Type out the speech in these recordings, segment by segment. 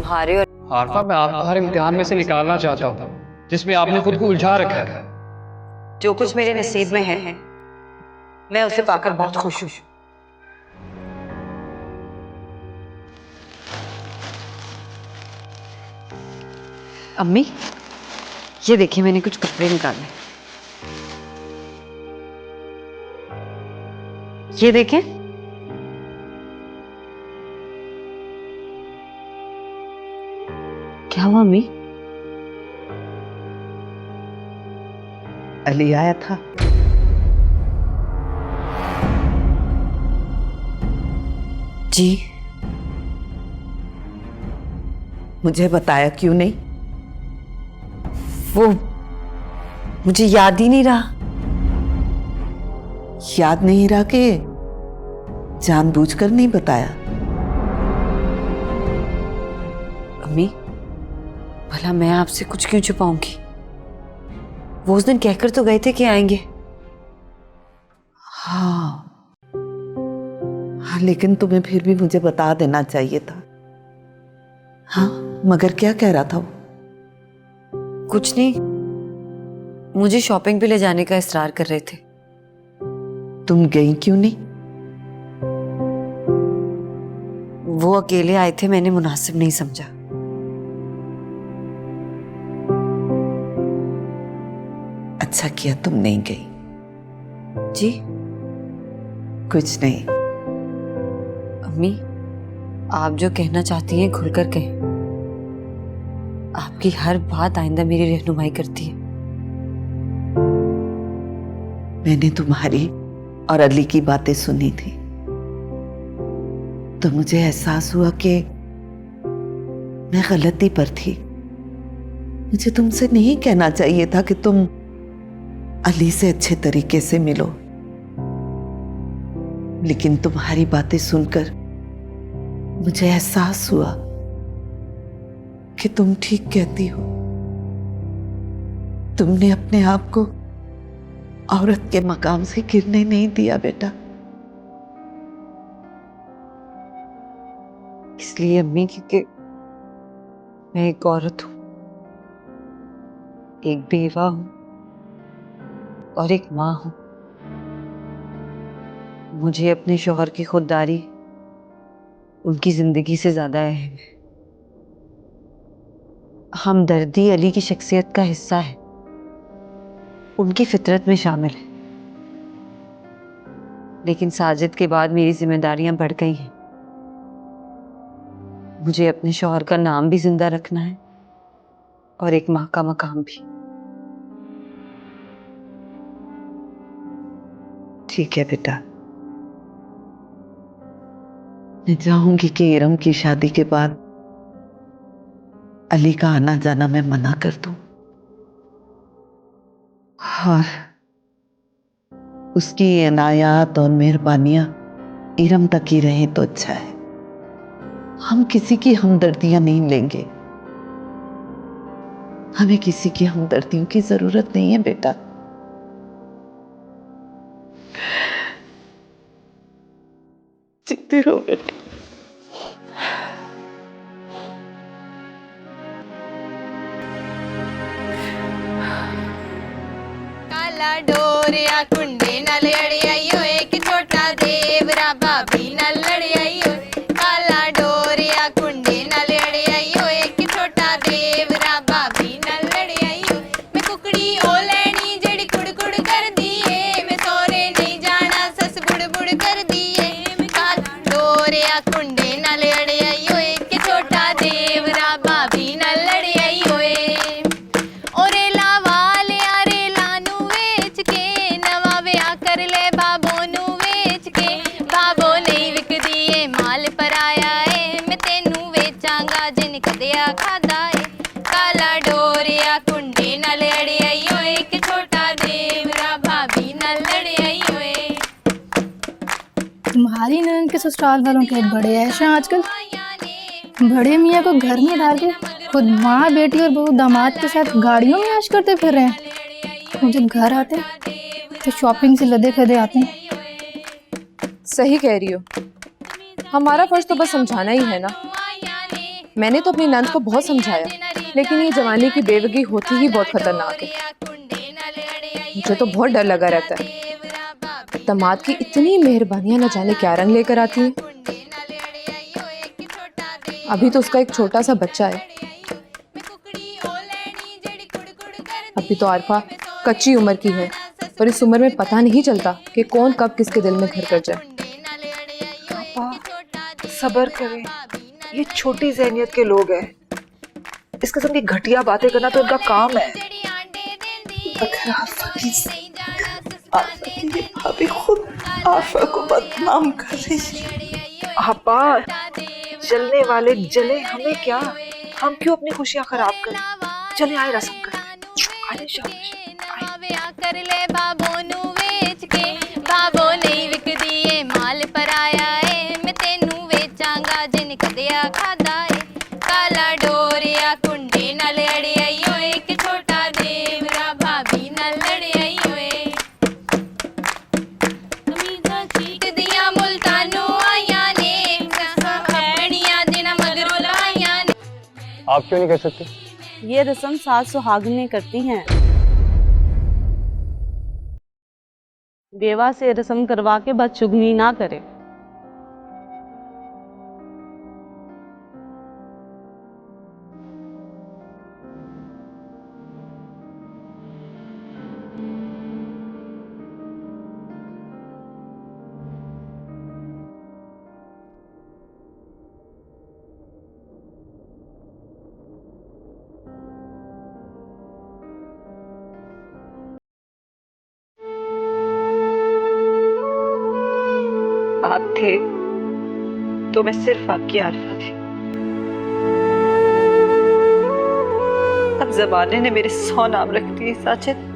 तुम्हारे और आरफा, मैं आपको हर इम्तिहान में से निकालना चाहता हूँ जिसमें आपने खुद को उलझा रखा है। जो कुछ मेरे नसीब में है मैं उसे पाकर बहुत खुश हूँ। अम्मी, ये देखिए मैंने कुछ कपड़े निकाले। ये देखें। क्या हुआ अम्मी? अली आया था। जी। मुझे बताया क्यों नहीं? वो मुझे याद ही नहीं रहा। याद नहीं रहा कि जानबूझकर नहीं बताया? अम्मी, भला मैं आपसे कुछ क्यों छुपाऊंगी? वो उस दिन कहकर तो गए थे कि आएंगे। हाँ, लेकिन तुम्हें फिर भी मुझे बता देना चाहिए था। हाँ, मगर क्या कह रहा था वो? कुछ नहीं, मुझे शॉपिंग पे ले जाने का इसरार कर रहे थे। तुम गई क्यों नहीं? वो अकेले आए थे, मैंने मुनासिब नहीं समझा। अच्छा किया तुम नहीं गई। जी? कुछ नहीं। अम्मी, आप जो कहना चाहती हैं खुलकर कहें। आपकी हर बात आइंदा मेरी रहनुमाई करती है। मैंने तुम्हारी और अली की बातें सुनी थी तो मुझे एहसास हुआ कि मैं गलती पर थी। मुझे तुमसे नहीं कहना चाहिए था कि तुम अली से अच्छे तरीके से मिलो, लेकिन तुम्हारी बातें सुनकर मुझे एहसास हुआ कि तुम ठीक कहती हो। तुमने अपने आप को औरत के मकाम से गिरने नहीं दिया बेटा। इसलिए अम्मी, क्योंकि मैं एक औरत हूं, एक बेवा हूं और एक मां हूं। मुझे अपने शौहर की खुददारी उनकी जिंदगी से ज्यादा अहम है। हमदर्दी अली की शख्सियत का हिस्सा है, उनकी फितरत में शामिल है। लेकिन साजिद के बाद मेरी जिम्मेदारियां बढ़ गई हैं। मुझे अपने शौहर का नाम भी जिंदा रखना है और एक मां का मकाम भी। ठीक है बेटा, मैं चाहूंगी कि इरम की शादी के बाद अली का आना जाना मैं मना कर दूं और उसकी इनायत और मेहरबानियां इरम तक ही रहें तो अच्छा है। हम किसी की हमदर्दियां नहीं लेंगे। हमें किसी की हमदर्दियों की जरूरत नहीं है बेटा। जीते रहो बेटा। काला डोरिया कुंडे नाल अड़ियाइयो एक छोटा देवरा भाभी नाल लड़ियाइयो। काला डोरिया कुंडे नाल अड़ियाइयो एक छोटा देवरा भाभी नाल लड़ियाइयो। मैं कुकड़ी ओ लैनी जेड़ी कुड़-कुड़ कर दिए, मैं सोरे नहीं जाना सस बुड़-बुड़ कर दिए। काला डोरिया कुंडे नाल अड़ियाइयो एक छोटा देवरा भाभी नाल लड़ियाइयो। ओरे लावा लिया रे लानू वेच के, नवा व्याह कर ले बाबो नू वेच के। बाबो नहीं विक दिए माल पर आया है, मैं तेनू वेचांगा जिन कदिया खादा है। काला डोरिया कुंडे नाल अड़ियाइयो एक छोटा देवरा भाभी नाल लड़ियाइयो। तुम्हारी ननद के ससुराल वालों के बड़े ऐसे हैं आजकल। बड़े मियाँ को घर में डाल के खुद माँ बेटी और बहू दामाद के साथ गाड़ियों में ऐश करते फिर रहे हैं। मुझे घर आते तो शॉपिंग से लदे फदे आते हैं। सही कह रही हो, हमारा फर्ज तो बस समझाना ही है ना। मैंने तो अपनी नंद को बहुत समझाया, लेकिन ये जवानी की बेवगी होती ही बहुत खतरनाक है। मुझे तो बहुत डर लगा रहता है। दामाद की इतनी मेहरबानियां न जाने क्या रंग लेकर आती हैं। अभी तो उसका एक छोटा सा बच्चा है। अभी तो आरफा कच्ची उम्र की है और इस उम्र में पता नहीं चलता कि कौन कब किसके दिल में घर कर जाए। सब्र करें, ये छोटी ज़हनियत के लोग हैं। इस किस्म की घटिया बातें करना तो इनका काम है। भाभी खुद आफा को बदनाम कर रही है। आपा, जलने वाले जले, हमें क्या, हम क्यों अपनी खुशियां खराब करें। चले आए रस्म करें। आए शाबाश, कर ले बाबो नु वेच के, बाबो नहीं विक दिए माल पर आया है, मैं तेनू वेचांगा जिन कदिया खादा है। काला डोरिया कुंडे नाल अड़ी आई ओए, एक छोटा देवरा भाभी नाल लड़ी आई ओए। कमीजा चीक दिया मुल्तानों आया ने, अपनिया जिना मगरों लाया ने। आप क्यों नहीं कर सकते? ये रस्म सास सुहागनें करती हैं। बेवा से रस्म करवा के बदशुगनी ना करे। आप थे तो मैं सिर्फ आपकी आरफा थी। अब जमाने ने मेरे 100 नाम रख दिए साजिद।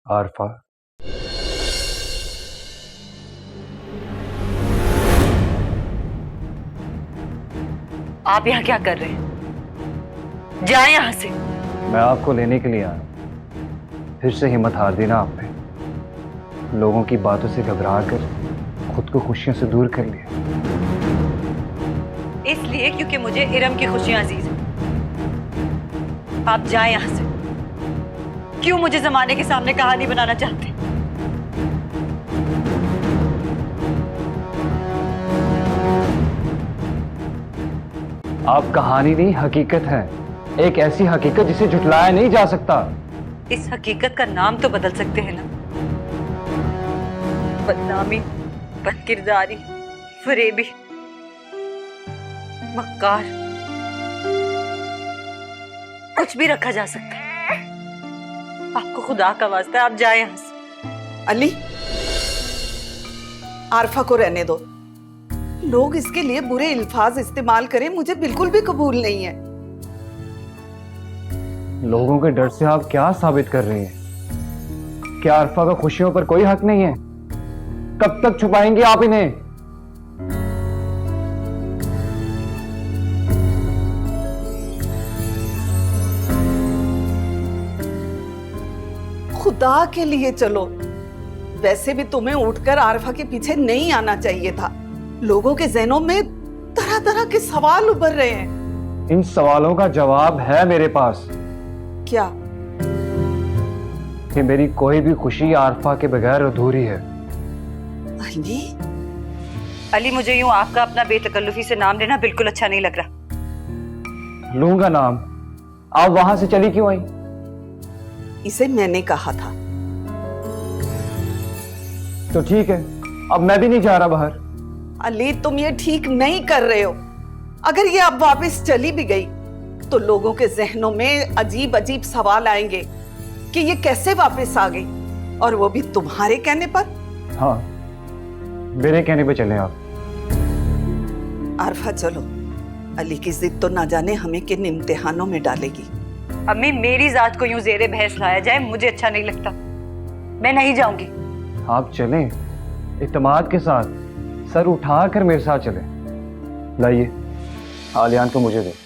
आरफा, आप यहाँ क्या कर रहे हैं? जाए यहाँ से। मैं आपको लेने के लिए आया। फिर से हिम्मत हार दी ना आपने। लोगों की बातों से घबरा कर खुद को खुशियों से दूर कर लिया। इसलिए क्योंकि मुझे इरम की खुशियां अजीज हैं। आप जाए यहाँ से। क्यों मुझे जमाने के सामने कहानी बनाना चाहते? आप कहानी नहीं, हकीकत है। एक ऐसी हकीकत जिसे झुटलाया नहीं जा सकता। इस हकीकत का नाम तो बदल सकते हैं ना। बदनामी, बदकिरदारी, फरेबी, मक्कार, कुछ भी रखा जा सकता है। आपको खुदा का वास्ता है, आप जाए यहाँ से। अली, आरफा को रहने दो। लोग इसके लिए बुरे अल्फाज इस्तेमाल करें, मुझे बिल्कुल भी कबूल नहीं है। लोगों के डर से आप क्या साबित कर रही हैं? क्या आरफा का खुशियों पर कोई हक नहीं है? कब तक छुपाएंगे आप इन्हें? खुदा के लिए चलो। वैसे भी तुम्हें उठकर आरफा के पीछे नहीं आना चाहिए था। लोगों के जहनों में तरह तरह के सवाल उभर रहे हैं। इन सवालों का जवाब है मेरे पास। क्या? कि मेरी कोई भी खुशी आरफा के बगैर अधूरी है। अली, अली, मुझे यूं आपका अपना बेतकल्लुफी से नाम लेना बिल्कुल अच्छा नहीं लग रहा। लूंगा नाम। आप वहां से चली क्यों आई? इसे मैंने कहा था। तो ठीक है, अब मैं भी नहीं जा रहा बाहर। अली, तुम ये ठीक नहीं कर रहे हो। अगर ये अब वापस चली भी गई तो लोगों के जहनों में अजीब अजीब सवाल आएंगे कि ये कैसे वापस आ गई, और वो भी तुम्हारे कहने पर। हाँ, मेरे कहने पे चले आप। आरफा चलो, अली की जिद तो ना जाने हमें किन इम्तिहानों में डालेगी। अम्मी, मेरी जात को यूं जेरे बहस लाया जाए मुझे अच्छा नहीं लगता। मैं नहीं जाऊंगी। आप चलें इत्मीनान के साथ, सर उठा कर मेरे साथ चलें। लाइए आलियान को मुझे दे।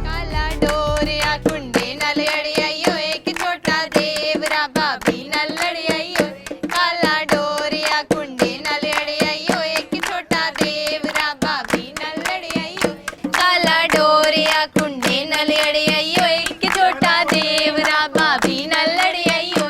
काला डोरिया कुंडे नल अड़ी आइयो एक छोटा देवरा भाभी नल लड़ी आइयो। काला डोरिया कुंडे नल अड़ी आइयो एक छोटा देवरा भाभी नल लड़ी आइयो। काला डोरिया कुंडे नल अड़ी आइयो एक छोटा देवरा भाभी नल लड़ी आइयो।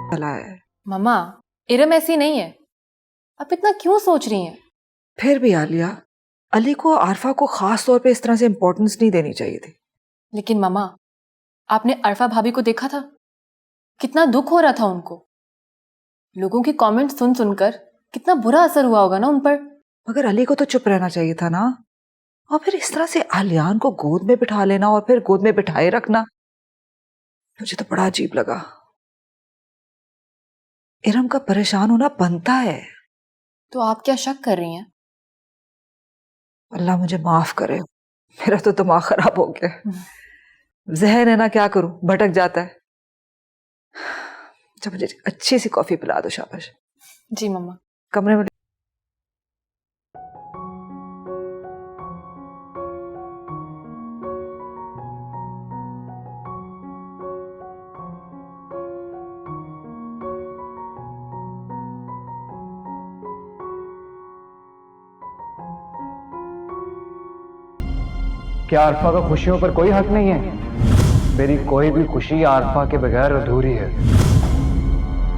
चला है। मम्मा, इरम ऐसी नहीं है। आप इतना क्यों सोच रही हैं? फिर भी आलिया, अली को आरफा को खास तौर पे इस तरह से इंपॉर्टेंस नहीं देनी चाहिए थी। लेकिन मम्मा, आपने अरफा भाभी को देखा था? कितना दुख हो रहा था उनको। लोगों के कमेंट सुन सुनकर कितना बुरा असर हुआ होगा ना उन पर। मगर अली को तो चुप रहना चाहिए था ना, और फिर इस तरह से आलियान को गोद में बिठा लेना और फिर गोद में बिठाए रखना, मुझे तो बड़ा अजीब लगा। इरम का परेशान होना बनता है। तो आप क्या शक कर रही हैं? अल्लाह मुझे माफ करे, मेरा तो दिमाग खराब हो गया। जहन है ना, क्या करूं, भटक जाता है। जब मुझे अच्छी सी कॉफी पिला दो, शाबाश। जी मम्मा। कमरे में क्या आरफा का खुशियों पर कोई हक नहीं है? मेरी कोई भी खुशी आरफा के बगैर अधूरी है।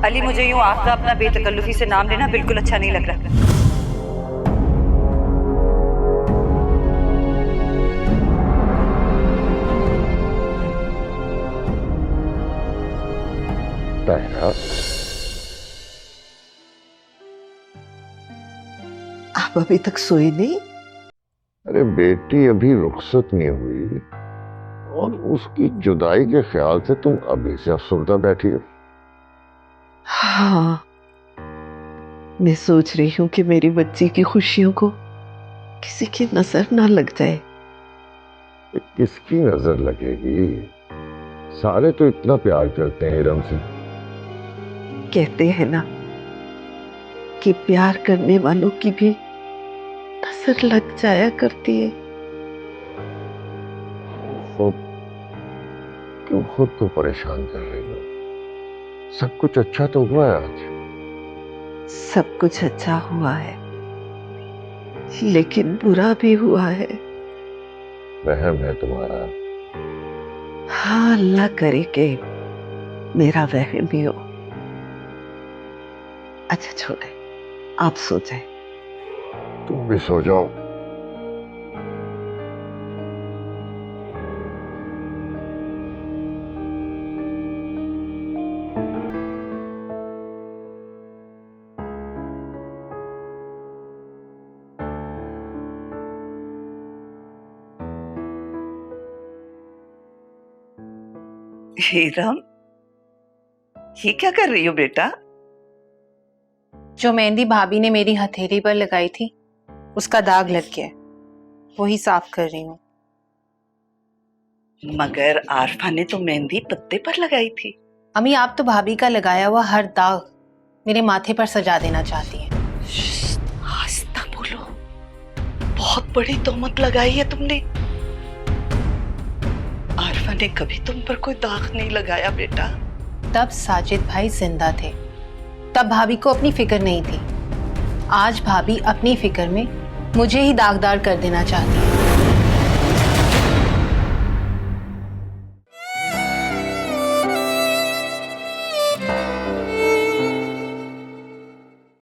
अली, मुझे यूं आपका अपना बेतकल्लुफी से नाम लेना बिल्कुल अच्छा नहीं लग रहा। आप अभी तक सोए नहीं? अरे बेटी अभी रुखसत नहीं हुई और उसकी जुदाई के ख्याल से तुम अभी से अफसरदा बैठी हो। हाँ, मैं सोच रही हूँ कि मेरी बच्ची की खुशियों को किसी की नजर ना लग जाए। किसकी नजर लगेगी? सारे तो इतना प्यार करते हैं इरम से। कहते हैं ना कि प्यार करने वालों की भी नजर लग जाया करती है। तो क्यों खुद को परेशान कर रही हो? सब कुछ अच्छा तो हुआ है आज। सब कुछ अच्छा हुआ है, लेकिन बुरा भी हुआ है। वहम है तुम्हारा। हाँ, अल्लाह करे कि मेरा वहम ही हो। अच्छा छोड़े, आप सो जाए। तुम भी सो जाओ। हीरम, ये क्या कर रही हो बेटा? जो मेहंदी भाभी ने मेरी हथेली पर लगाई थी उसका दाग लग गया है, वही साफ कर रही हूँ। मगर आरफा ने तो मेहंदी पत्ते पर लगाई थी। अम्मी, आप तो भाभी का लगाया हुआ हर दाग मेरे माथे पर सजा देना चाहती हैं। आस्ता बोलो, बहुत बड़ी तोहमत लगाई है तुमने। आरफा ने कभी तुम पर कोई दाग नहीं लगाया बेटा। तब साजिद भाई जिंदा थे, तब भाभी को अपनी फिक्र नहीं थी। आज भाभी अपनी फिक्र में मुझे ही दागदार कर देना चाहती है।